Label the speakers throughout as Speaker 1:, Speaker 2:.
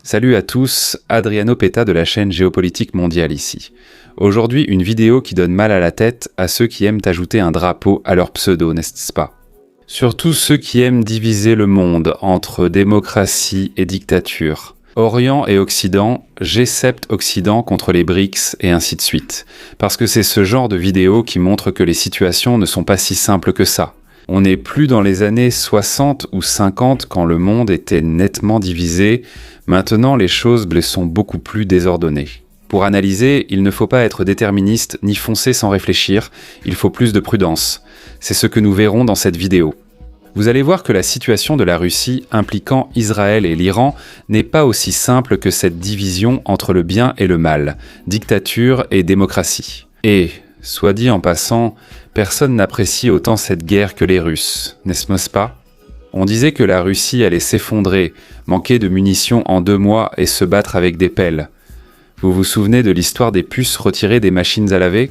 Speaker 1: Salut à tous, Adriano Peta de la chaîne Géopolitique Mondiale ici. Aujourd'hui, une vidéo qui donne mal à la tête à ceux qui aiment ajouter un drapeau à leur pseudo, n'est-ce pas? Surtout ceux qui aiment diviser le monde entre démocratie et dictature. Orient et Occident, G7 Occident contre les BRICS et ainsi de suite. Parce que c'est ce genre de vidéo qui montre que les situations ne sont pas si simples que ça. On n'est plus dans les années 60 ou 50 quand le monde était nettement divisé. Maintenant, les choses sont beaucoup plus désordonnées. Pour analyser, il ne faut pas être déterministe ni foncer sans réfléchir, il faut plus de prudence. C'est ce que nous verrons dans cette vidéo. Vous allez voir que la situation de la Russie impliquant Israël et l'Iran n'est pas aussi simple que cette division entre le bien et le mal, dictature et démocratie. Et, soit dit en passant, personne n'apprécie autant cette guerre que les Russes, n'est-ce pas? On disait que la Russie allait s'effondrer, manquer de munitions en 2 mois et se battre avec des pelles. Vous vous souvenez de l'histoire des puces retirées des machines à laver?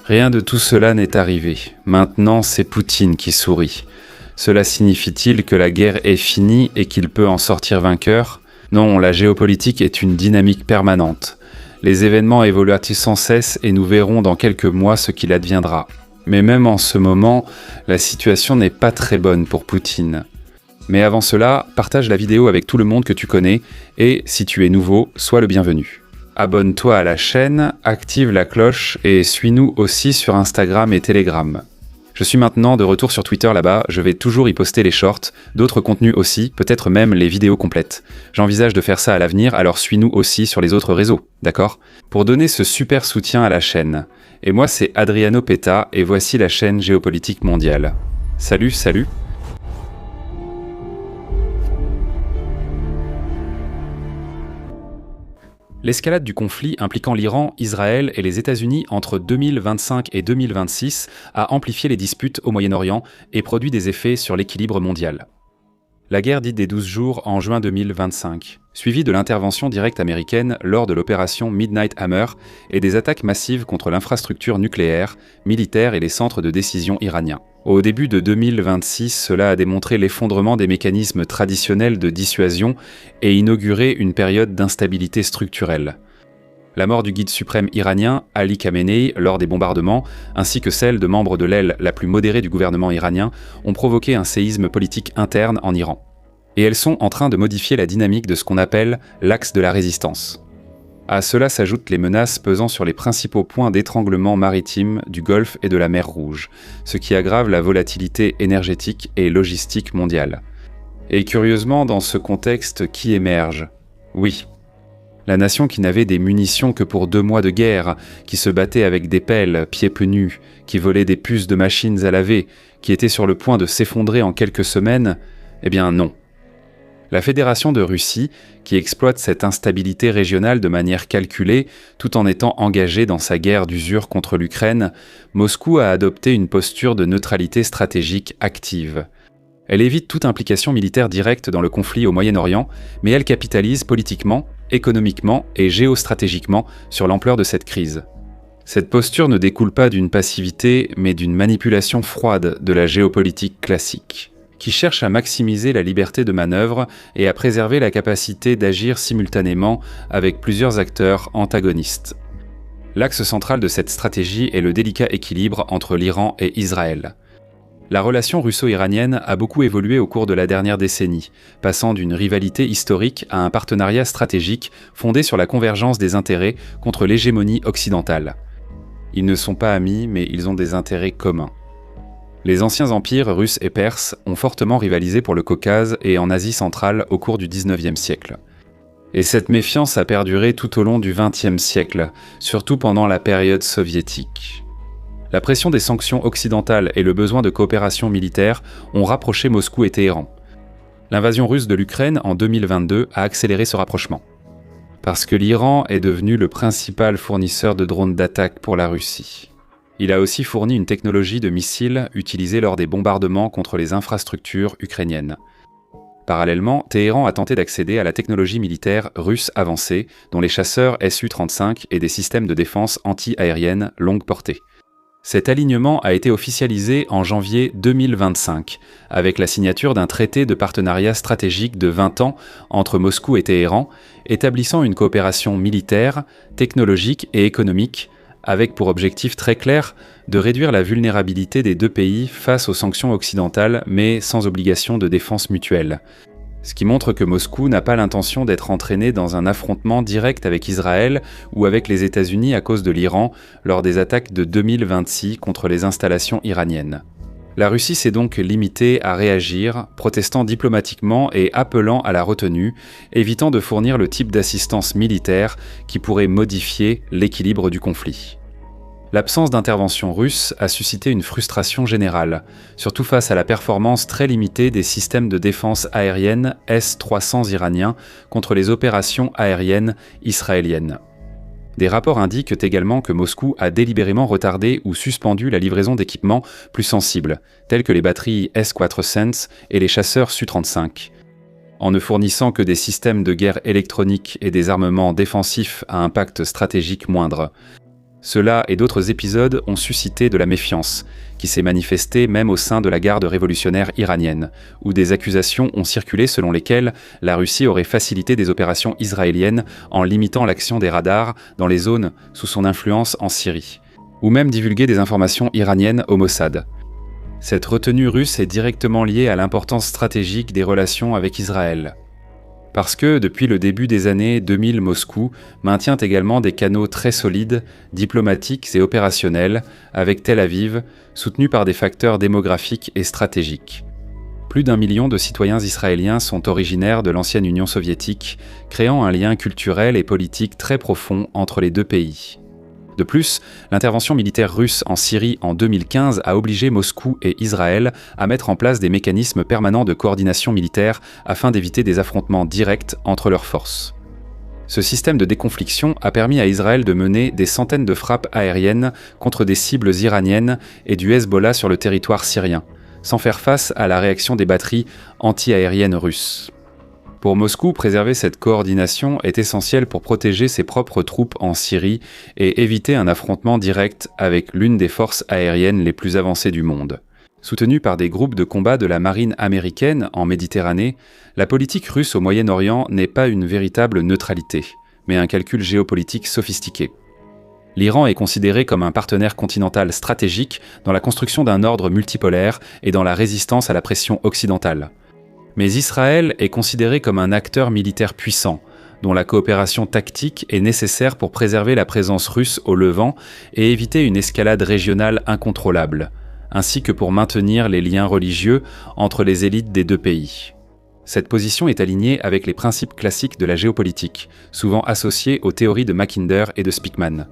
Speaker 1: Rien de tout cela n'est arrivé. Maintenant, c'est Poutine qui sourit. Cela signifie-t-il que la guerre est finie et qu'il peut en sortir vainqueur? Non, la géopolitique est une dynamique permanente. Les événements évoluent sans cesse et nous verrons dans quelques mois ce qu'il adviendra. Mais même en ce moment, la situation n'est pas très bonne pour Poutine. Mais avant cela, partage la vidéo avec tout le monde que tu connais et, si tu es nouveau, sois le bienvenu. Abonne-toi à la chaîne, active la cloche et suis-nous aussi sur Instagram et Telegram. Je suis maintenant de retour sur Twitter là-bas, je vais toujours y poster les shorts, d'autres contenus aussi, peut-être même les vidéos complètes. J'envisage de faire ça à l'avenir, alors suis-nous aussi sur les autres réseaux, d'accord? Pour donner ce super soutien à la chaîne. Et moi c'est Adriano Peta et voici la chaîne Géopolitique Mondiale. Salut. L'escalade du conflit impliquant l'Iran, Israël et les États-Unis entre 2025 et 2026 a amplifié les disputes au Moyen-Orient et produit des effets sur l'équilibre mondial. La guerre dite des 12 jours en juin 2025, suivie de l'intervention directe américaine lors de l'opération Midnight Hammer et des attaques massives contre l'infrastructure nucléaire, militaire et les centres de décision iraniens. Au début de 2026, cela a démontré l'effondrement des mécanismes traditionnels de dissuasion et inauguré une période d'instabilité structurelle. La mort du guide suprême iranien, Ali Khamenei, lors des bombardements, ainsi que celle de membres de l'aile la plus modérée du gouvernement iranien, ont provoqué un séisme politique interne en Iran. Et elles sont en train de modifier la dynamique de ce qu'on appelle l'axe de la résistance. À cela s'ajoutent les menaces pesant sur les principaux points d'étranglement maritime du Golfe et de la mer Rouge, ce qui aggrave la volatilité énergétique et logistique mondiale. Et curieusement, dans ce contexte, qui émerge? Oui. La nation qui n'avait des munitions que pour 2 mois de guerre, qui se battait avec des pelles, pieds nus, qui volait des puces de machines à laver, qui était sur le point de s'effondrer en quelques semaines, eh bien non. La Fédération de Russie, qui exploite cette instabilité régionale de manière calculée, tout en étant engagée dans sa guerre d'usure contre l'Ukraine, Moscou a adopté une posture de neutralité stratégique active. Elle évite toute implication militaire directe dans le conflit au Moyen-Orient, mais elle capitalise politiquement, économiquement et géostratégiquement sur l'ampleur de cette crise. Cette posture ne découle pas d'une passivité, mais d'une manipulation froide de la géopolitique classique, qui cherche à maximiser la liberté de manœuvre et à préserver la capacité d'agir simultanément avec plusieurs acteurs antagonistes. L'axe central de cette stratégie est le délicat équilibre entre l'Iran et Israël. La relation russo-iranienne a beaucoup évolué au cours de la dernière décennie, passant d'une rivalité historique à un partenariat stratégique fondé sur la convergence des intérêts contre l'hégémonie occidentale. Ils ne sont pas amis, mais ils ont des intérêts communs. Les anciens empires russes et perses ont fortement rivalisé pour le Caucase et en Asie centrale au cours du XIXe siècle. Et cette méfiance a perduré tout au long du XXe siècle, surtout pendant la période soviétique. La pression des sanctions occidentales et le besoin de coopération militaire ont rapproché Moscou et Téhéran. L'invasion russe de l'Ukraine en 2022 a accéléré ce rapprochement. Parce que l'Iran est devenu le principal fournisseur de drones d'attaque pour la Russie. Il a aussi fourni une technologie de missiles utilisée lors des bombardements contre les infrastructures ukrainiennes. Parallèlement, Téhéran a tenté d'accéder à la technologie militaire russe avancée, dont les chasseurs Su-35 et des systèmes de défense anti-aérienne longue portée. Cet alignement a été officialisé en janvier 2025, avec la signature d'un traité de partenariat stratégique de 20 ans entre Moscou et Téhéran, établissant une coopération militaire, technologique et économique, avec pour objectif très clair de réduire la vulnérabilité des deux pays face aux sanctions occidentales, mais sans obligation de défense mutuelle. Ce qui montre que Moscou n'a pas l'intention d'être entraîné dans un affrontement direct avec Israël ou avec les États-Unis à cause de l'Iran lors des attaques de 2026 contre les installations iraniennes. La Russie s'est donc limitée à réagir, protestant diplomatiquement et appelant à la retenue, évitant de fournir le type d'assistance militaire qui pourrait modifier l'équilibre du conflit. L'absence d'intervention russe a suscité une frustration générale, surtout face à la performance très limitée des systèmes de défense aérienne S-300 iraniens contre les opérations aériennes israéliennes. Des rapports indiquent également que Moscou a délibérément retardé ou suspendu la livraison d'équipements plus sensibles, tels que les batteries S-400 et les chasseurs Su-35. En ne fournissant que des systèmes de guerre électronique et des armements défensifs à impact stratégique moindre. Cela et d'autres épisodes ont suscité de la méfiance, qui s'est manifestée même au sein de la garde révolutionnaire iranienne, où des accusations ont circulé selon lesquelles la Russie aurait facilité des opérations israéliennes en limitant l'action des radars dans les zones sous son influence en Syrie, ou même divulgué des informations iraniennes au Mossad. Cette retenue russe est directement liée à l'importance stratégique des relations avec Israël. Parce que, depuis le début des années 2000, Moscou maintient également des canaux très solides, diplomatiques et opérationnels, avec Tel Aviv, soutenus par des facteurs démographiques et stratégiques. Plus d'1 million de citoyens israéliens sont originaires de l'ancienne Union soviétique, créant un lien culturel et politique très profond entre les deux pays. De plus, l'intervention militaire russe en Syrie en 2015 a obligé Moscou et Israël à mettre en place des mécanismes permanents de coordination militaire afin d'éviter des affrontements directs entre leurs forces. Ce système de déconfliction a permis à Israël de mener des centaines de frappes aériennes contre des cibles iraniennes et du Hezbollah sur le territoire syrien, sans faire face à la réaction des batteries anti-aériennes russes. Pour Moscou, préserver cette coordination est essentiel pour protéger ses propres troupes en Syrie et éviter un affrontement direct avec l'une des forces aériennes les plus avancées du monde. Soutenue par des groupes de combat de la marine américaine en Méditerranée, la politique russe au Moyen-Orient n'est pas une véritable neutralité, mais un calcul géopolitique sophistiqué. L'Iran est considéré comme un partenaire continental stratégique dans la construction d'un ordre multipolaire et dans la résistance à la pression occidentale. Mais Israël est considéré comme un acteur militaire puissant, dont la coopération tactique est nécessaire pour préserver la présence russe au Levant et éviter une escalade régionale incontrôlable, ainsi que pour maintenir les liens religieux entre les élites des deux pays. Cette position est alignée avec les principes classiques de la géopolitique, souvent associés aux théories de Mackinder et de Speakman.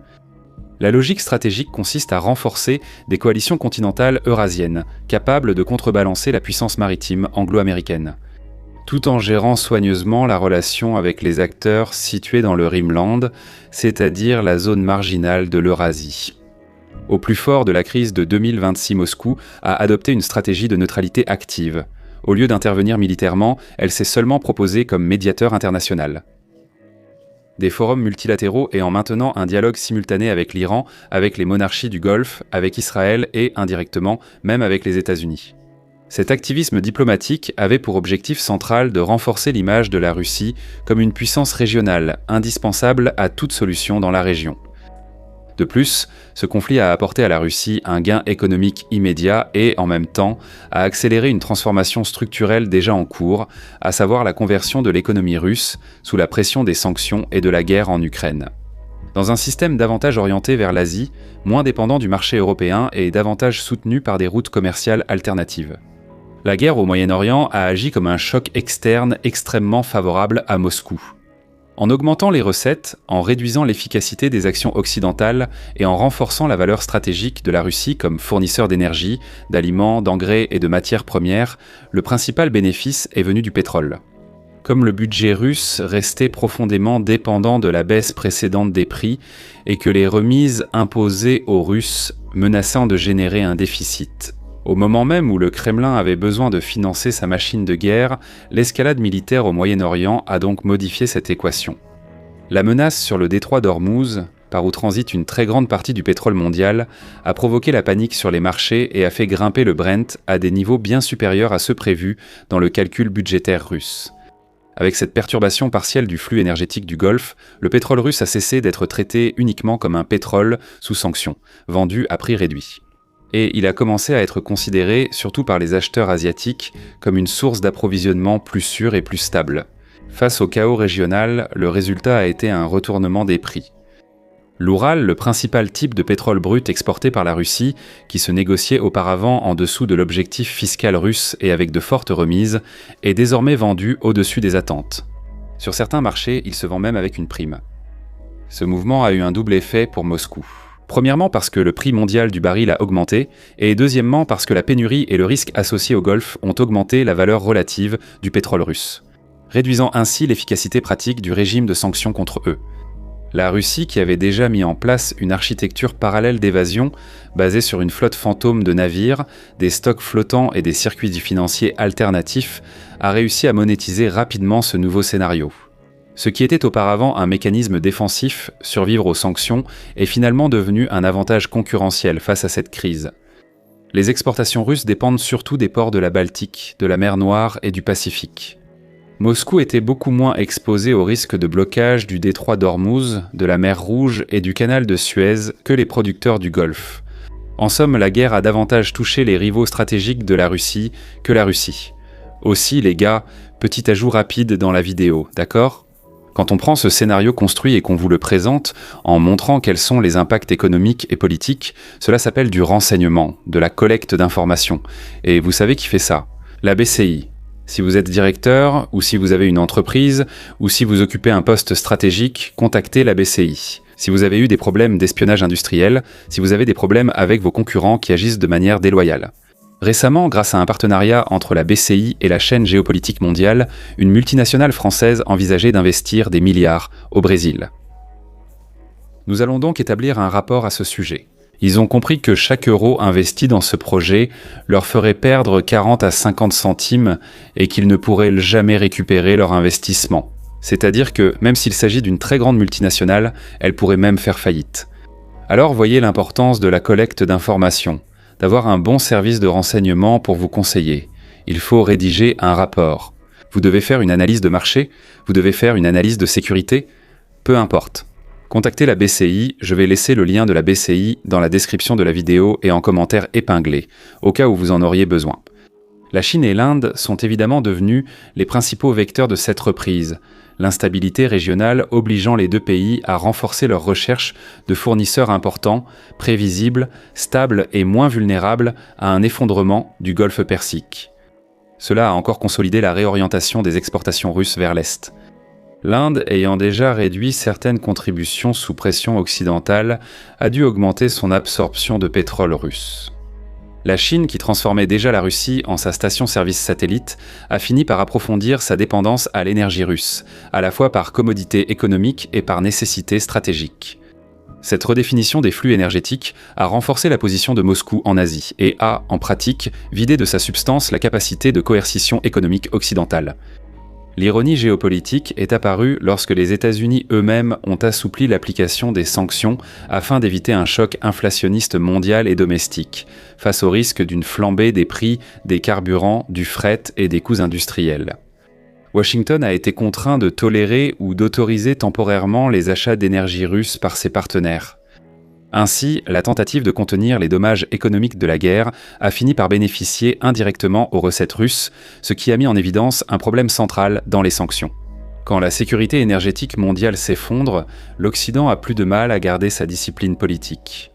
Speaker 1: La logique stratégique consiste à renforcer des coalitions continentales eurasiennes, capables de contrebalancer la puissance maritime anglo-américaine, tout en gérant soigneusement la relation avec les acteurs situés dans le Rimland, c'est-à-dire la zone marginale de l'Eurasie. Au plus fort de la crise de 2026, Moscou a adopté une stratégie de neutralité active. Au lieu d'intervenir militairement, elle s'est seulement proposée comme médiateur international. Des forums multilatéraux et en maintenant un dialogue simultané avec l'Iran, avec les monarchies du Golfe, avec Israël et, indirectement, même avec les États-Unis. Cet activisme diplomatique avait pour objectif central de renforcer l'image de la Russie comme une puissance régionale, indispensable à toute solution dans la région. De plus, ce conflit a apporté à la Russie un gain économique immédiat et, en même temps, a accéléré une transformation structurelle déjà en cours, à savoir la conversion de l'économie russe sous la pression des sanctions et de la guerre en Ukraine. Dans un système davantage orienté vers l'Asie, moins dépendant du marché européen et davantage soutenu par des routes commerciales alternatives. La guerre au Moyen-Orient a agi comme un choc externe extrêmement favorable à Moscou. En augmentant les recettes, en réduisant l'efficacité des actions occidentales et en renforçant la valeur stratégique de la Russie comme fournisseur d'énergie, d'aliments, d'engrais et de matières premières, le principal bénéfice est venu du pétrole. Comme le budget russe restait profondément dépendant de la baisse précédente des prix et que les remises imposées aux Russes menaçant de générer un déficit. Au moment même où le Kremlin avait besoin de financer sa machine de guerre, l'escalade militaire au Moyen-Orient a donc modifié cette équation. La menace sur le détroit d'Ormuz, par où transite une très grande partie du pétrole mondial, a provoqué la panique sur les marchés et a fait grimper le Brent à des niveaux bien supérieurs à ceux prévus dans le calcul budgétaire russe. Avec cette perturbation partielle du flux énergétique du Golfe, le pétrole russe a cessé d'être traité uniquement comme un pétrole sous sanction, vendu à prix réduit. Et il a commencé à être considéré, surtout par les acheteurs asiatiques, comme une source d'approvisionnement plus sûre et plus stable. Face au chaos régional, le résultat a été un retournement des prix. L'Oural, le principal type de pétrole brut exporté par la Russie, qui se négociait auparavant en dessous de l'objectif fiscal russe et avec de fortes remises, est désormais vendu au-dessus des attentes. Sur certains marchés, il se vend même avec une prime. Ce mouvement a eu un double effet pour Moscou. Premièrement parce que le prix mondial du baril a augmenté, et deuxièmement parce que la pénurie et le risque associé au Golfe ont augmenté la valeur relative du pétrole russe, réduisant ainsi l'efficacité pratique du régime de sanctions contre eux. La Russie, qui avait déjà mis en place une architecture parallèle d'évasion basée sur une flotte fantôme de navires, des stocks flottants et des circuits financiers alternatifs, a réussi à monétiser rapidement ce nouveau scénario. Ce qui était auparavant un mécanisme défensif, survivre aux sanctions, est finalement devenu un avantage concurrentiel face à cette crise. Les exportations russes dépendent surtout des ports de la Baltique, de la mer Noire et du Pacifique. Moscou était beaucoup moins exposé au risque de blocage du détroit d'Ormuz, de la mer Rouge et du canal de Suez que les producteurs du Golfe. En somme, la guerre a davantage touché les rivaux stratégiques de la Russie que la Russie. Aussi, les gars, petit ajout rapide dans la vidéo, d'accord ? Quand on prend ce scénario construit et qu'on vous le présente, en montrant quels sont les impacts économiques et politiques, cela s'appelle du renseignement, de la collecte d'informations. Et vous savez qui fait ça ? La BCI. Si vous êtes directeur, ou si vous avez une entreprise, ou si vous occupez un poste stratégique, contactez la BCI. Si vous avez eu des problèmes d'espionnage industriel, si vous avez des problèmes avec vos concurrents qui agissent de manière déloyale. Récemment, grâce à un partenariat entre la BCI et la chaîne géopolitique mondiale, une multinationale française envisageait d'investir des milliards au Brésil. Nous allons donc établir un rapport à ce sujet. Ils ont compris que chaque euro investi dans ce projet leur ferait perdre 40 à 50 centimes et qu'ils ne pourraient jamais récupérer leur investissement. C'est-à-dire que, même s'il s'agit d'une très grande multinationale, elle pourrait même faire faillite. Alors voyez l'importance de la collecte d'informations, d'avoir un bon service de renseignement pour vous conseiller. Il faut rédiger un rapport. Vous devez faire une analyse de marché, vous devez faire une analyse de sécurité, peu importe. Contactez la BCI, je vais laisser le lien de la BCI dans la description de la vidéo et en commentaire épinglé, au cas où vous en auriez besoin. La Chine et l'Inde sont évidemment devenus les principaux vecteurs de cette reprise, l'instabilité régionale obligeant les deux pays à renforcer leurs recherches de fournisseurs importants, prévisibles, stables et moins vulnérables à un effondrement du Golfe Persique. Cela a encore consolidé la réorientation des exportations russes vers l'Est. L'Inde, ayant déjà réduit certaines contributions sous pression occidentale, a dû augmenter son absorption de pétrole russe. La Chine, qui transformait déjà la Russie en sa station-service satellite, a fini par approfondir sa dépendance à l'énergie russe, à la fois par commodité économique et par nécessité stratégique. Cette redéfinition des flux énergétiques a renforcé la position de Moscou en Asie et a, en pratique, vidé de sa substance la capacité de coercition économique occidentale. L'ironie géopolitique est apparue lorsque les États-Unis eux-mêmes ont assoupli l'application des sanctions afin d'éviter un choc inflationniste mondial et domestique, face au risque d'une flambée des prix des carburants, du fret et des coûts industriels. Washington a été contraint de tolérer ou d'autoriser temporairement les achats d'énergie russe par ses partenaires. Ainsi, la tentative de contenir les dommages économiques de la guerre a fini par bénéficier indirectement aux recettes russes, ce qui a mis en évidence un problème central dans les sanctions. Quand la sécurité énergétique mondiale s'effondre, l'Occident a plus de mal à garder sa discipline politique.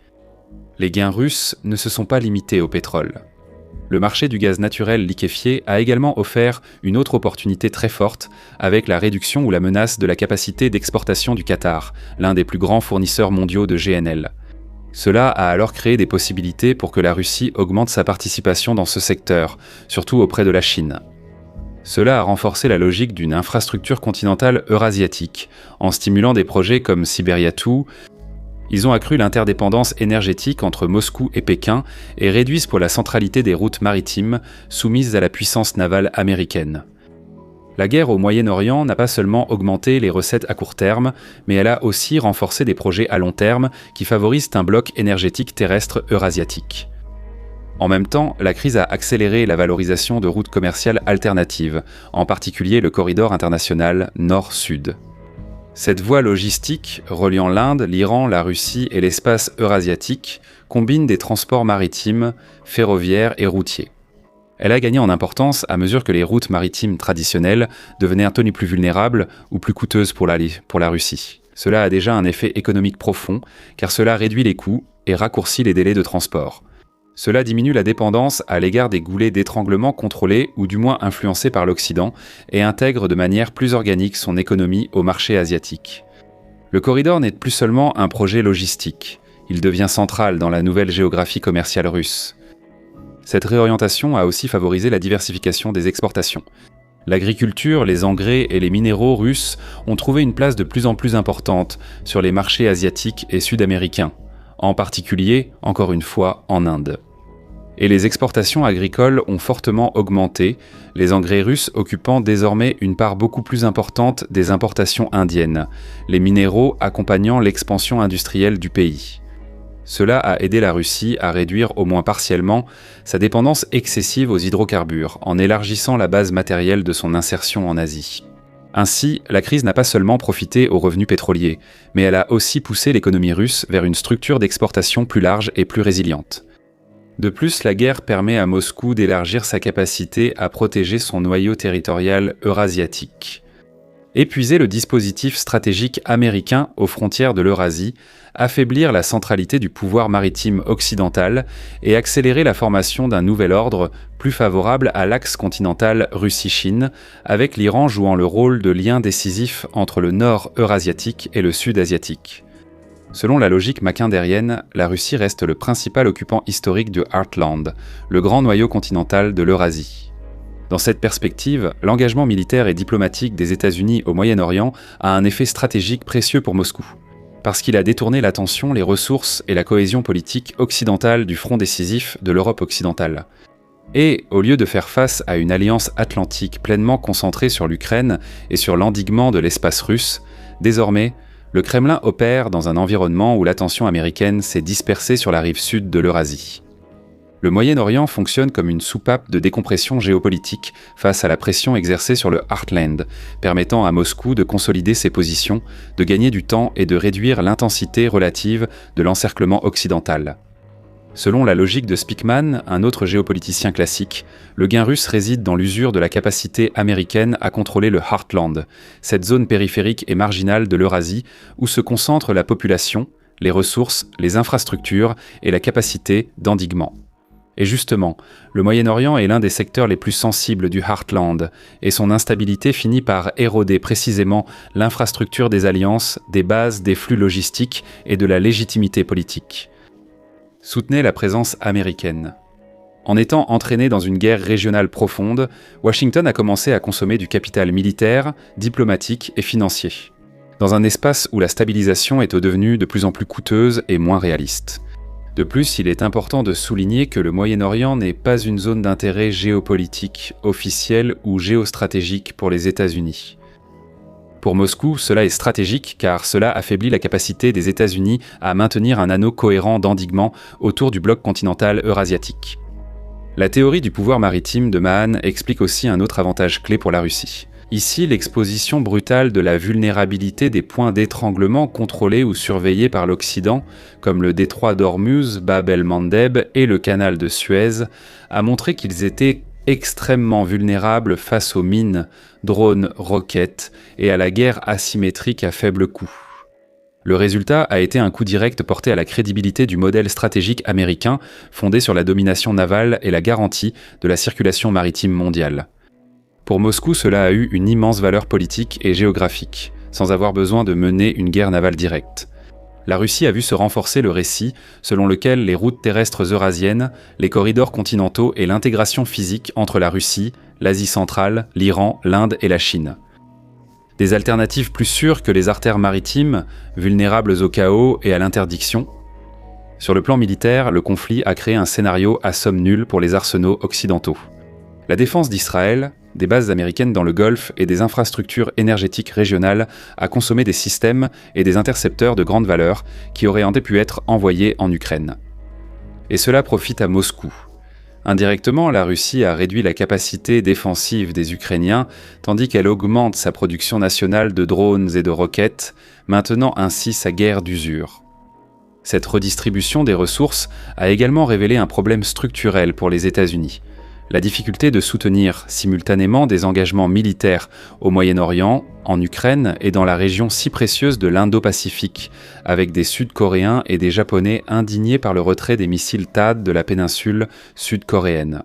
Speaker 1: Les gains russes ne se sont pas limités au pétrole. Le marché du gaz naturel liquéfié a également offert une autre opportunité très forte avec la réduction ou la menace de la capacité d'exportation du Qatar, l'un des plus grands fournisseurs mondiaux de GNL. Cela a alors créé des possibilités pour que la Russie augmente sa participation dans ce secteur, surtout auprès de la Chine. Cela a renforcé la logique d'une infrastructure continentale eurasiatique, en stimulant des projets comme Siberia 2. Ils ont accru l'interdépendance énergétique entre Moscou et Pékin et réduisent pour la centralité des routes maritimes soumises à la puissance navale américaine. La guerre au Moyen-Orient n'a pas seulement augmenté les recettes à court terme, mais elle a aussi renforcé des projets à long terme qui favorisent un bloc énergétique terrestre eurasiatique. En même temps, la crise a accéléré la valorisation de routes commerciales alternatives, en particulier le corridor international Nord-Sud. Cette voie logistique, reliant l'Inde, l'Iran, la Russie et l'espace eurasiatique, combine des transports maritimes, ferroviaires et routiers. Elle a gagné en importance à mesure que les routes maritimes traditionnelles devenaient un peu plus vulnérables ou plus coûteuses pour la Russie. Cela a déjà un effet économique profond, car cela réduit les coûts et raccourcit les délais de transport. Cela diminue la dépendance à l'égard des goulets d'étranglement contrôlés ou du moins influencés par l'Occident et intègre de manière plus organique son économie au marché asiatique. Le corridor n'est plus seulement un projet logistique, il devient central dans la nouvelle géographie commerciale russe. Cette réorientation a aussi favorisé la diversification des exportations. L'agriculture, les engrais et les minéraux russes ont trouvé une place de plus en plus importante sur les marchés asiatiques et sud-américains, en particulier, encore une fois, en Inde. Et les exportations agricoles ont fortement augmenté, les engrais russes occupant désormais une part beaucoup plus importante des importations indiennes, les minéraux accompagnant l'expansion industrielle du pays. Cela a aidé la Russie à réduire au moins partiellement sa dépendance excessive aux hydrocarbures, en élargissant la base matérielle de son insertion en Asie. Ainsi, la crise n'a pas seulement profité aux revenus pétroliers, mais elle a aussi poussé l'économie russe vers une structure d'exportation plus large et plus résiliente. De plus, la guerre permet à Moscou d'élargir sa capacité à protéger son noyau territorial eurasiatique. Épuiser le dispositif stratégique américain aux frontières de l'Eurasie, affaiblir la centralité du pouvoir maritime occidental et accélérer la formation d'un nouvel ordre plus favorable à l'axe continental Russie-Chine, avec l'Iran jouant le rôle de lien décisif entre le nord eurasiatique et le sud asiatique. Selon la logique macquindérienne, la Russie reste le principal occupant historique du Heartland, le grand noyau continental de l'Eurasie. Dans cette perspective, l'engagement militaire et diplomatique des États-Unis au Moyen-Orient a un effet stratégique précieux pour Moscou, parce qu'il a détourné l'attention, les ressources et la cohésion politique occidentale du front décisif de l'Europe occidentale. Et, au lieu de faire face à une alliance atlantique pleinement concentrée sur l'Ukraine et sur l'endiguement de l'espace russe, désormais, le Kremlin opère dans un environnement où l'attention américaine s'est dispersée sur la rive sud de l'Eurasie. Le Moyen-Orient fonctionne comme une soupape de décompression géopolitique face à la pression exercée sur le Heartland, permettant à Moscou de consolider ses positions, de gagner du temps et de réduire l'intensité relative de l'encerclement occidental. Selon la logique de Speakman, un autre géopoliticien classique, le gain russe réside dans l'usure de la capacité américaine à contrôler le Heartland, cette zone périphérique et marginale de l'Eurasie où se concentre la population, les ressources, les infrastructures et la capacité d'endiguement. Et justement, le Moyen-Orient est l'un des secteurs les plus sensibles du Heartland, et son instabilité finit par éroder précisément l'infrastructure des alliances, des bases, des flux logistiques et de la légitimité politique. Soutenez la présence américaine. En étant entraîné dans une guerre régionale profonde, Washington a commencé à consommer du capital militaire, diplomatique et financier, dans un espace où la stabilisation est devenue de plus en plus coûteuse et moins réaliste. De plus, il est important de souligner que le Moyen-Orient n'est pas une zone d'intérêt géopolitique, officielle ou géostratégique pour les États-Unis. Pour Moscou, cela est stratégique car cela affaiblit la capacité des États-Unis à maintenir un anneau cohérent d'endiguement autour du bloc continental eurasiatique. La théorie du pouvoir maritime de Mahan explique aussi un autre avantage clé pour la Russie. Ici, l'exposition brutale de la vulnérabilité des points d'étranglement contrôlés ou surveillés par l'Occident, comme le détroit d'Ormuz, Bab el-Mandeb et le canal de Suez, a montré qu'ils étaient extrêmement vulnérables face aux mines, drones, roquettes et à la guerre asymétrique à faible coût. Le résultat a été un coup direct porté à la crédibilité du modèle stratégique américain fondé sur la domination navale et la garantie de la circulation maritime mondiale. Pour Moscou, cela a eu une immense valeur politique et géographique, sans avoir besoin de mener une guerre navale directe. La Russie a vu se renforcer le récit selon lequel les routes terrestres eurasiennes, les corridors continentaux et l'intégration physique entre la Russie, l'Asie centrale, l'Iran, l'Inde et la Chine. Des alternatives plus sûres que les artères maritimes, vulnérables au chaos et à l'interdiction. Sur le plan militaire, le conflit a créé un scénario à somme nulle pour les arsenaux occidentaux. La défense d'Israël, des bases américaines dans le Golfe et des infrastructures énergétiques régionales à consommer des systèmes et des intercepteurs de grande valeur qui auraient pu être envoyés en Ukraine. Et cela profite à Moscou. Indirectement, la Russie a réduit la capacité défensive des Ukrainiens, tandis qu'elle augmente sa production nationale de drones et de roquettes, maintenant ainsi sa guerre d'usure. Cette redistribution des ressources a également révélé un problème structurel pour les États-Unis. La difficulté de soutenir simultanément des engagements militaires au Moyen-Orient, en Ukraine et dans la région si précieuse de l'Indo-Pacifique, avec des Sud-Coréens et des Japonais indignés par le retrait des missiles THAAD de la péninsule sud-coréenne.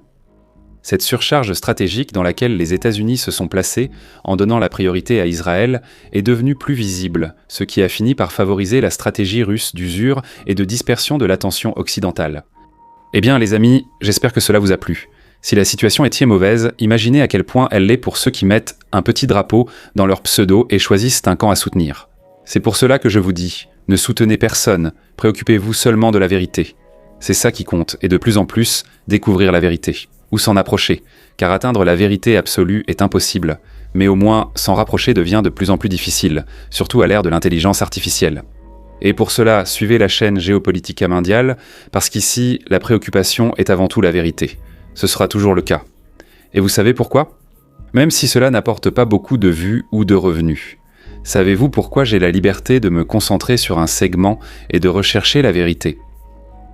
Speaker 1: Cette surcharge stratégique dans laquelle les États-Unis se sont placés, en donnant la priorité à Israël, est devenue plus visible, ce qui a fini par favoriser la stratégie russe d'usure et de dispersion de l'attention occidentale. Eh bien les amis, j'espère que cela vous a plu. Si la situation est si mauvaise, imaginez à quel point elle l'est pour ceux qui mettent un petit drapeau dans leur pseudo et choisissent un camp à soutenir. C'est pour cela que je vous dis, ne soutenez personne, préoccupez-vous seulement de la vérité. C'est ça qui compte, et de plus en plus, découvrir la vérité. Ou s'en approcher, car atteindre la vérité absolue est impossible, mais au moins s'en rapprocher devient de plus en plus difficile, surtout à l'ère de l'intelligence artificielle. Et pour cela, suivez la chaîne Geopolitica Mondiale, parce qu'ici, la préoccupation est avant tout la vérité. Ce sera toujours le cas. Et vous savez pourquoi ? Même si cela n'apporte pas beaucoup de vues ou de revenus. Savez-vous pourquoi j'ai la liberté de me concentrer sur un segment et de rechercher la vérité ?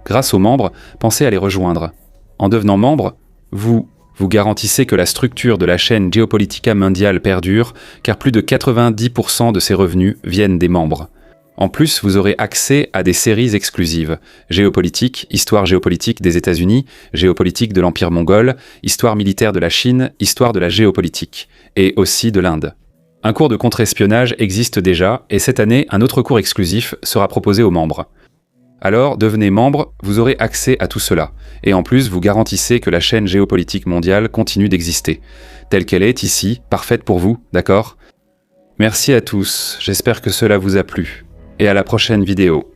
Speaker 1: Grâce aux membres, pensez à les rejoindre. En devenant membre, vous garantissez que la structure de la chaîne Geopolitica Mondiale perdure, car plus de 90% de ses revenus viennent des membres. En plus, vous aurez accès à des séries exclusives. Géopolitique, histoire géopolitique des États-Unis, géopolitique de l'Empire mongol, histoire militaire de la Chine, histoire de la géopolitique, et aussi de l'Inde. Un cours de contre-espionnage existe déjà, et cette année, un autre cours exclusif sera proposé aux membres. Alors, devenez membre, vous aurez accès à tout cela. Et en plus, vous garantissez que la chaîne Géopolitique Mondiale continue d'exister. Telle qu'elle est ici, parfaite pour vous, d'accord ? Merci à tous, j'espère que cela vous a plu. Et à la prochaine vidéo.